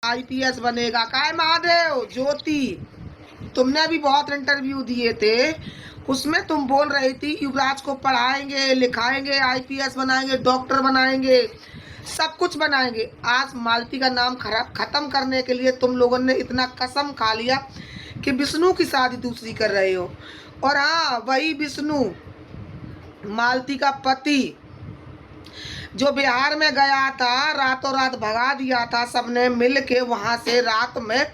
IPS बनेगा। काय महादेव ज्योति, तुमने अभी बहुत इंटरव्यू दिए थे, उसमें तुम बोल रही थी युवराज को पढ़ाएंगे लिखाएंगे, आईपीएस बनाएंगे, डॉक्टर बनाएंगे, सब कुछ बनाएंगे। आज मालती का नाम खराब खत्म करने के लिए तुम लोगों ने इतना कसम खा लिया कि विष्णु की शादी दूसरी कर रहे हो। और हाँ, वही विष्णु मालती का पति जो बिहार में गया था, रातों रात भगा दिया था सबने मिल के वहां से रात में,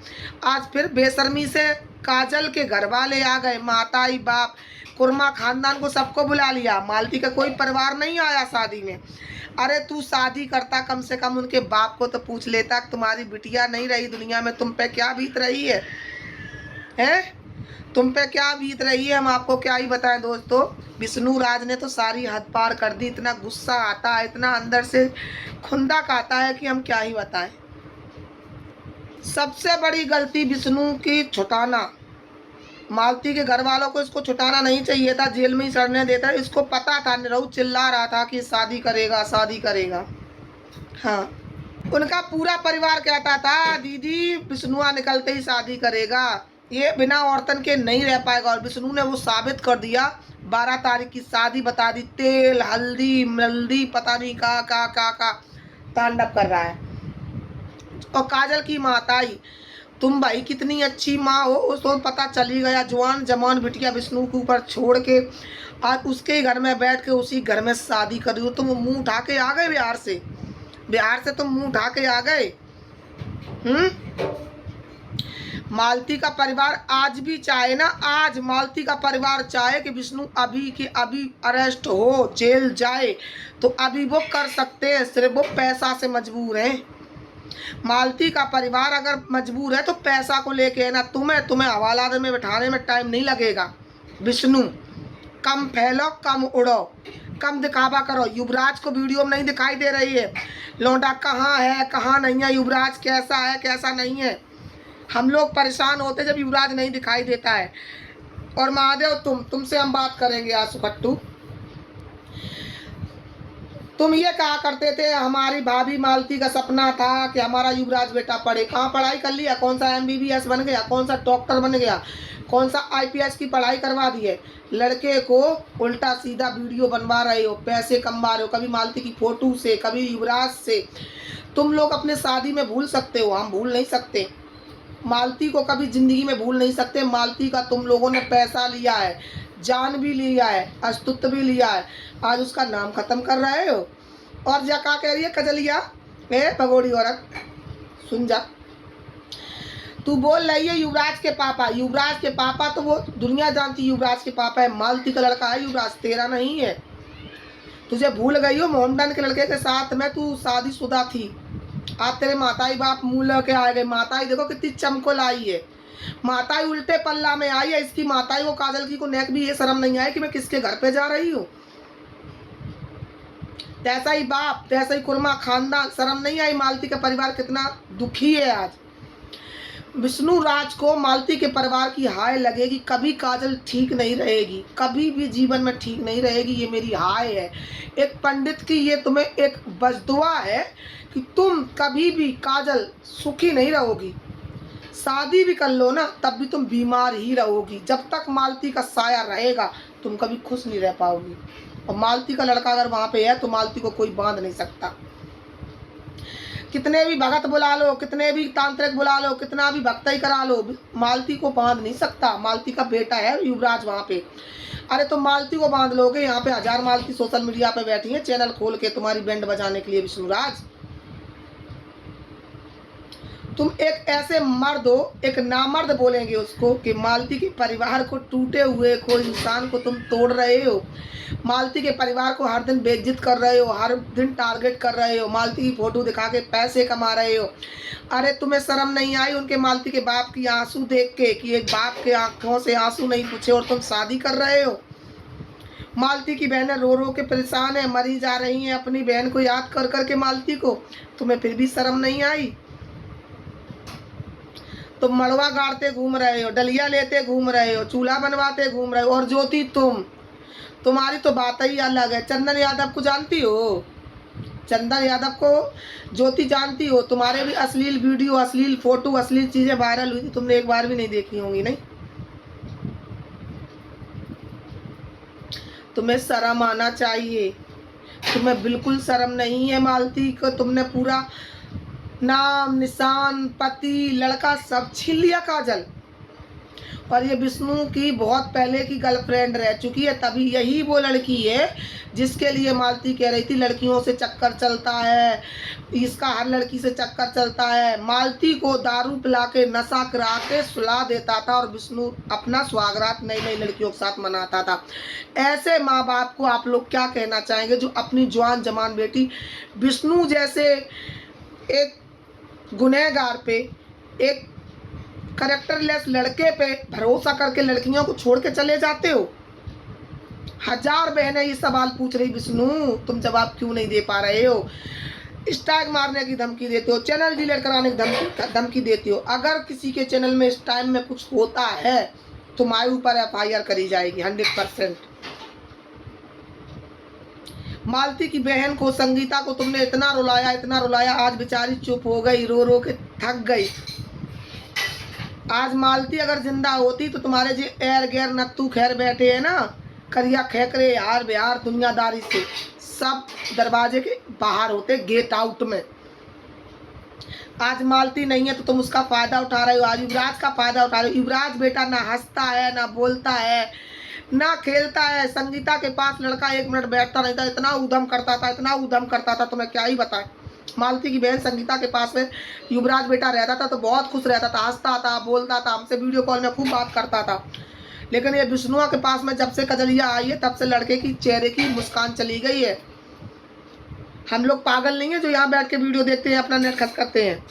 आज फिर बेशर्मी से काजल के घर वाले आ गए, माताई बाप कुर्मा खानदान को सबको बुला लिया। मालती का कोई परिवार नहीं आया शादी में। अरे तू शादी करता कम से कम उनके बाप को तो पूछ लेता, तुम्हारी बिटिया नहीं रही दुनिया में, तुम पे क्या बीत रही है, हैं? तुम पे क्या बीत रही है, हम आपको क्या ही बताएं दोस्तों। विष्णु राज ने तो सारी हद पार कर दी। इतना गुस्सा आता है, इतना अंदर से खुंदक आता है कि हम क्या ही बताएं। सबसे बड़ी गलती विष्णु की छुटाना। मालती के घर वालों को इसको छुटाना नहीं चाहिए था, जेल में ही सड़ने देता। इसको पता था, निरहु चिल्ला रहा था कि शादी करेगा शादी करेगा। हाँ, उनका पूरा परिवार कहता था दीदी विष्णुआ निकलते ही शादी करेगा, ये बिना औरतन के नहीं रह पाएगा। और विष्णु ने वो साबित कर दिया। 12 तारीख की शादी बता दी, तेल हल्दी मल्दी पता नहीं का तांडव कर रहा है। और काजल की माताई, तुम भाई कितनी अच्छी माँ हो, उसको पता चल ही गया। जवान जमान बिटिया विष्णु के ऊपर छोड़ के आज उसके घर में बैठ के उसी घर में शादी कर रही हो। तुम मुंह उठा के आ गए बिहार से तुम मुंह उठा के आ गए। मालती का परिवार आज भी चाहे ना, आज मालती का परिवार चाहे कि विष्णु अभी के अभी अरेस्ट हो, जेल जाए, तो अभी वो कर सकते हैं। सिर्फ वो पैसा से मजबूर हैं। मालती का परिवार अगर मजबूर है तो पैसा को लेके है ना, तुम्हें हवालात में बैठाने में टाइम नहीं लगेगा। विष्णु कम फैलो, कम उड़ो, कम दिखावा करो। युवराज को वीडियो में नहीं दिखाई दे रही है, लौंडा कहाँ है कहाँ नहीं है, युवराज कैसा है कैसा नहीं है। हम लोग परेशान होते जब युवराज नहीं दिखाई देता है। और महादेव तुमसे हम बात करेंगे आज सुखट्टू। तुम ये कहा करते थे हमारी भाभी मालती का सपना था कि हमारा युवराज बेटा पढ़े। कहाँ पढ़ाई कर लिया? कौन सा MBBS बन गया, कौन सा डॉक्टर बन गया, कौन सा IPS की पढ़ाई करवा दी है? लड़के को उल्टा सीधा वीडियो बनवा रहे हो, पैसे कमा रहे हो, कभी मालती की फोटो से, कभी युवराज से। तुम लोग अपने शादी में भूल सकते हो, हम भूल नहीं सकते। मालती को कभी जिंदगी में भूल नहीं सकते। मालती का तुम लोगों ने पैसा लिया है, जान भी लिया है, अस्तित्व भी लिया है, आज उसका नाम खत्म कर रहे हो। और जा क्या कह रही है कजलिया, ए भगोड़ी औरत, सुन जा, तू बोल रही है युवराज के पापा। युवराज के पापा तो वो दुनिया जानती युवराज के पापा है, मालती का लड़का है युवराज, तेरा नहीं है। तुझे भूल गई हो, मोहनडन के लड़के के साथ में तू शादीशुदा थी। आज तेरे माताई बाप मुँह लेके आ गए। माताई देखो कितनी चमकोल आई है, माताई उल्टे पल्ला में आई है। इसकी माताई को काजल की को नेक भी ये शर्म नहीं आई कि मैं किसके घर पे जा रही हूँ। तैसा ही बाप तैसा ही कुर्मा खानदान, शर्म नहीं आई। मालती का परिवार कितना दुखी है आज। विष्णु राज को मालती के परिवार की हाय लगेगी, कभी काजल ठीक नहीं रहेगी, कभी भी जीवन में ठीक नहीं रहेगी। ये मेरी हाय है, एक पंडित की ये तुम्हें एक बददुआ है कि तुम कभी भी काजल सुखी नहीं रहोगी। शादी भी कर लो ना तब भी तुम बीमार ही रहोगी। जब तक मालती का साया रहेगा तुम कभी खुश नहीं रह पाओगी। और मालती का लड़का अगर वहां पे है तो मालती को कोई बांध नहीं सकता। कितने भी भगत बुला लो, कितने भी तांत्रिक बुला लो, कितना भी भक्ति करा लो, मालती को बांध नहीं सकता। मालती का बेटा है युवराज वहां पे। अरे तुम मालती को बांध लोगे? यहाँ पे 1000 मालती सोशल मीडिया पे बैठी है चैनल खोल के तुम्हारी बैंड बजाने के लिए। विष्णु राज, तुम एक ऐसे मर्द हो, एक नामर्द बोलेंगे उसको कि मालती के परिवार को, टूटे हुए कोई इंसान को तुम तोड़ रहे हो। मालती के परिवार को हर दिन बेइज्जत कर रहे हो, हर दिन टारगेट कर रहे हो, मालती की फोटो दिखा के पैसे कमा रहे हो। अरे तुम्हें शर्म नहीं आई उनके मालती के बाप की आंसू देख के कि एक बाप के आंखों से आंसू नहीं पूछे और तुम शादी कर रहे हो? मालती की बहनें रो रो के परेशान है, मरी जा रही हैं अपनी बहन को याद कर करके मालती को। तुम्हें फिर भी शर्म नहीं आई? तुम मड़वा गाड़ते घूम रहे हो, डलिया लेते घूम रहे हो, चूल्हा बनवाते घूम रहे हो। और ज्योति तुम्हारी तो बात ही अलग है। चंदन यादव को जानती हो? चंदन यादव को ज्योति जानती हो, तुम्हारे भी अश्लील वीडियो, अश्लील फोटो, अश्लील चीजें वायरल हुई थी, तुमने एक बार भी नहीं देखी होंगी। नहीं, तुम्हें शर्म आना चाहिए। तुम्हें बिल्कुल शर्म नहीं है मालती को। तुमने पूरा नाम, निशान, पति, लड़का सब छीन लिया काजल। और ये विष्णु की बहुत पहले की गर्लफ्रेंड रह चुकी है, तभी यही वो लड़की है जिसके लिए मालती कह रही थी लड़कियों से चक्कर चलता है, इसका हर लड़की से चक्कर चलता है। मालती को दारू पिला के, नशा करा के सुला देता था और विष्णु अपना स्वागरात नई नई लड़कियों के साथ मनाता था। ऐसे माँ बाप को आप लोग क्या कहना चाहेंगे जो अपनी जवान जमान बेटी विष्णु जैसे एक गुनहगार पे, एक करेक्टरलेस लड़के पे भरोसा करके लड़कियों को छोड़ के चले जाते हो। हजार बहनें ये सवाल पूछ रही, विष्णु तुम जवाब क्यों नहीं दे पा रहे हो? स्ट्राइक मारने की धमकी देते हो, चैनल डिलीट कराने की धमकी देते हो। अगर किसी के चैनल में इस टाइम में कुछ होता है तो तुम्हारे ऊपर FIR करी जाएगी 100%। मालती की बहन को, संगीता को तुमने इतना रुलाया, इतना रुलाया, आज बेचारी चुप हो गई, रो रो के थक गई। आज मालती अगर जिंदा होती तो तुम्हारे जो एर गैर नत्तू खैर बैठे हैं ना, करिया खेकरे, हार बिहार, दुनियादारी से सब दरवाजे के बाहर होते, गेट आउट में। आज मालती नहीं है तो तुम उसका फायदा उठा रहे हो, आज युवराज का फायदा उठा रहे हो। युवराज बेटा ना हंसता है, ना बोलता है, ना खेलता है। संगीता के पास लड़का 1 मिनट बैठता नहीं था, इतना उधम करता था, इतना उधम करता था, तुम्हें क्या ही बताएं। मालती की बहन संगीता के पास में युवराज बेटा रहता था तो बहुत खुश रहता था, हंसता था, बोलता था, हमसे वीडियो कॉल में खूब बात करता था। लेकिन ये विष्णुआ के पास में जब से कजलिया आई है तब से लड़के की चेहरे की मुस्कान चली गई है। हम लोग पागल नहीं है जो यहाँ बैठ के वीडियो देखते हैं, अपना नेट खर्च करते हैं।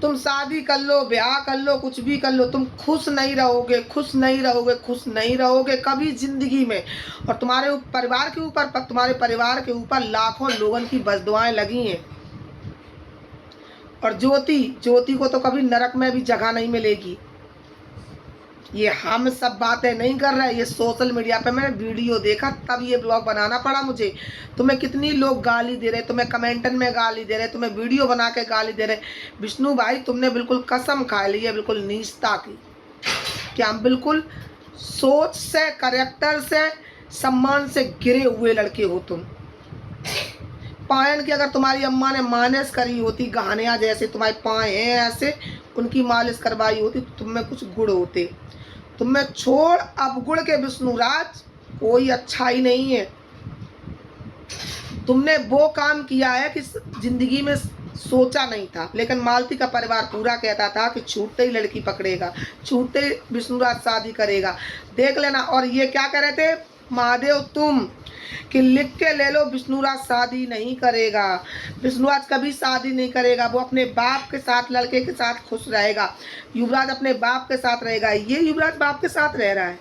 तुम शादी कर लो, ब्याह कर लो, कुछ भी कर लो, तुम खुश नहीं रहोगे, खुश नहीं रहोगे, खुश नहीं रहोगे कभी जिंदगी में। और तुम्हारे परिवार के ऊपर, तुम्हारे परिवार के ऊपर लाखों लोगों की बददुआएं लगी हैं। और ज्योति को तो कभी नरक में भी जगह नहीं मिलेगी। ये हम सब बातें नहीं कर रहे, ये सोशल मीडिया पे मैंने वीडियो देखा तब ये ब्लॉग बनाना पड़ा मुझे। तुम्हें कितनी लोग गाली दे रहे, तुम्हें कमेंटन में गाली दे रहे, तुम्हें वीडियो बना के गाली दे रहे। विष्णु भाई तुमने बिल्कुल कसम खा ली है, बिल्कुल नीचता की, कि हम बिल्कुल सोच से, करेक्टर से, सम्मान से गिरे हुए लड़के हो तुम। पायन की अगर तुम्हारी अम्मा ने मालिश करी होती, गहनिया जैसे तुम्हारे पाए हैं ऐसे, उनकी मालिश करवाई होती तो तुम में कुछ गुण होते। तुम्हें छोड़ अवगुण के विष्णुराज कोई अच्छा ही नहीं है। तुमने वो काम किया है कि जिंदगी में सोचा नहीं था। लेकिन मालती का परिवार पूरा कहता था कि छूटते ही लड़की पकड़ेगा, छूटते ही विष्णुराज शादी करेगा, देख लेना। और ये क्या कह रहे थे महादेव तुम, कि लिख के ले लो विष्णुराज शादी नहीं करेगा, विष्णुराज कभी शादी नहीं करेगा, वो अपने बाप के साथ, लड़के के साथ खुश रहेगा, युवराज अपने बाप के साथ रहेगा। ये युवराज बाप के साथ रह रहा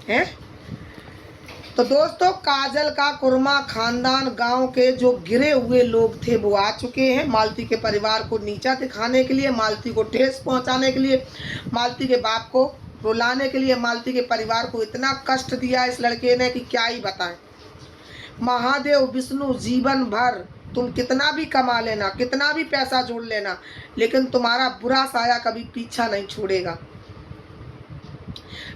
है? तो दोस्तों काजल का कुर्मा खानदान, गांव के जो गिरे हुए लोग थे वो आ चुके हैं मालती के परिवार को नीचा दिखाने के लिए, मालती को ठेस पहुंचाने के लिए, मालती के बाप को रुलाने के लिए। मालती के परिवार को इतना कष्ट दिया इस लड़के ने कि क्या ही बताएं। महादेव विष्णु जीवन भर तुम कितना भी कमा लेना, कितना भी पैसा जोड़ लेना, लेकिन तुम्हारा बुरा साया कभी पीछा नहीं छोड़ेगा।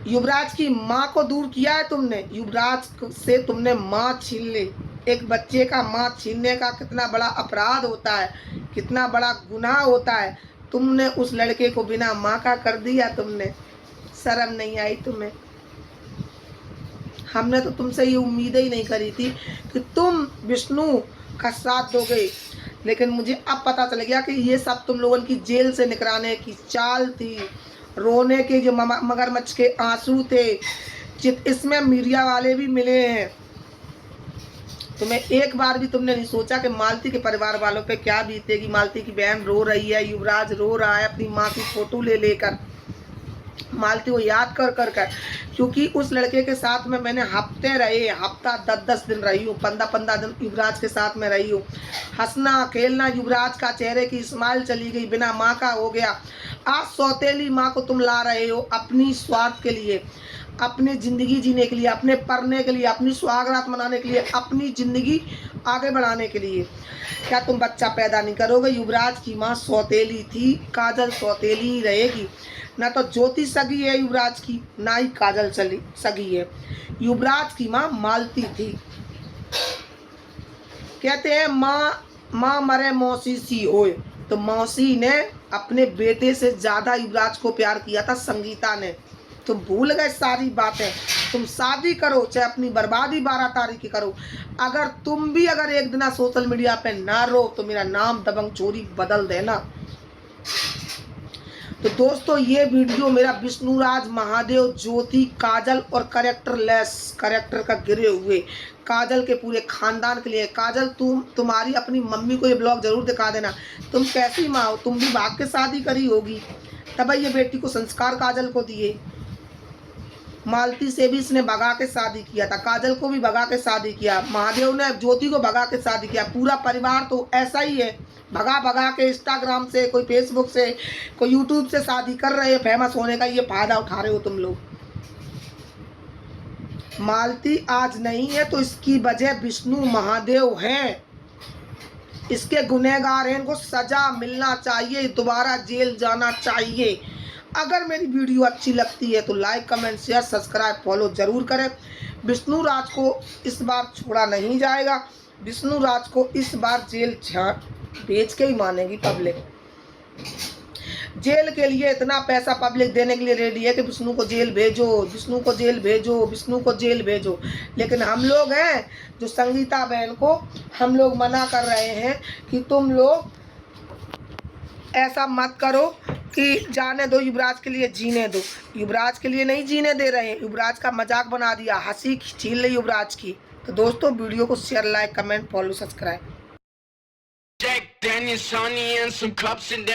युवराज की माँ को दूर किया है तुमने, युवराज से तुमने माँ छीन ली। एक बच्चे का माँ छीनने का कितना बड़ा अपराध होता है, कितना बड़ा गुनाह होता है। तुमने उस लड़के को बिना माँ का कर दिया। तुमने शर्म नहीं आई तुम्हें? हमने तो तुमसे ये उम्मीद ही नहीं करी थी कि तुम विष्णु का साथ दोगे। लेकिन मुझे अब पता चल गया कि ये सब तुम लोगों की जेल से निकलाने की चाल थी। रोने के जो मगरमच्छ के आंसू थे, इसमें मीडिया वाले भी मिले हैं। तुम्हें एक बार भी तुमने नहीं सोचा कि मालती के परिवार वालों पे क्या बीतेगी। मालती की बहन रो रही है, युवराज रो रहा है अपनी माँ की फोटो ले लेकर, मालती को याद कर कर कर। क्योंकि उस लड़के के साथ में मैंने हफ्ते रहे, हफ्ता 10-10 दिन रही हूँ, 15-15 दिन युवराज के साथ में रही हूँ। हंसना खेलना, युवराज का चेहरे की स्माइल चली गई, बिना माँ का हो गया। आज सौतेली माँ को तुम ला रहे हो अपनी स्वार्थ के लिए। अपनी ज़िंदगी जीने के लिए, अपने पढ़ने के लिए, अपनी सुहागरात मनाने के लिए, अपनी ज़िंदगी आगे बढ़ाने के लिए। क्या तुम बच्चा पैदा नहीं करोगे? युवराज की माँ सौतेली थी, काजल सौतेली ही रहेगी। ना तो ज्योति सगी है युवराज की, ना ही काजल सगी है। युवराज की माँ मालती थी। कहते हैं माँ मरे मौसी सी होए, तो मौसी ने अपने बेटे से ज़्यादा युवराज को प्यार किया था संगीता ने। तुम भूल गए सारी बातें। तुम शादी करो, चाहे अपनी बर्बादी 12 तारीख की करो। अगर तुम भी अगर एक दिन सोशल मीडिया पे ना रहो तो मेरा नाम दबंग चोरी बदल देना। तो दोस्तों ये वीडियो मेरा विष्णुराज, महादेव, ज्योति, काजल और कैरेक्टर का गिरे हुए काजल के पूरे खानदान के लिए। काजल तुम्हारी अपनी मम्मी को ये ब्लॉग जरूर दिखा देना। तुम कैसी माँ हो? तुम भी भाग के शादी करी होगी, तब ये बेटी को संस्कार काजल को दिए। मालती से भी इसने भगा के शादी किया था, काजल को भी भगा के शादी किया, महादेव ने ज्योति को भगा के शादी किया। पूरा परिवार तो ऐसा ही है, भगा के इंस्टाग्राम से, कोई फेसबुक से, कोई यूट्यूब से शादी कर रहे हैं। फेमस होने का ये फायदा उठा रहे हो तुम लोग। मालती आज नहीं है तो इसकी वजह विष्णु महादेव हैं। इसके गुनहगार हैं, इनको सजा मिलना चाहिए, दोबारा जेल जाना चाहिए। अगर मेरी वीडियो अच्छी लगती है तो like, comment, share, subscribe, follow जरूर करें। विष्णुराज को इस बार छोड़ा नहीं जाएगा। विष्णुराज को इस बार जेल भेज के ही मानेगी पब्लिक। जेल के लिए इतना पैसा पब्लिक देने के लिए रेडी है कि विष्णु को जेल भेजो, विष्णु को जेल भेजो, विष्णु को जेल भेजो। लेकिन हम लोग हैं जो संगीता बहन को हम लोग मना कर रहे हैं कि तुम लोग ऐसा मत करो कि जाने दो, युवराज के लिए जीने दो। युवराज के लिए नहीं जीने दे रहे हैं, युवराज का मजाक बना दिया, हंसी छीन ली युवराज की। तो दोस्तों वीडियो को share, like, comment, follow, subscribe.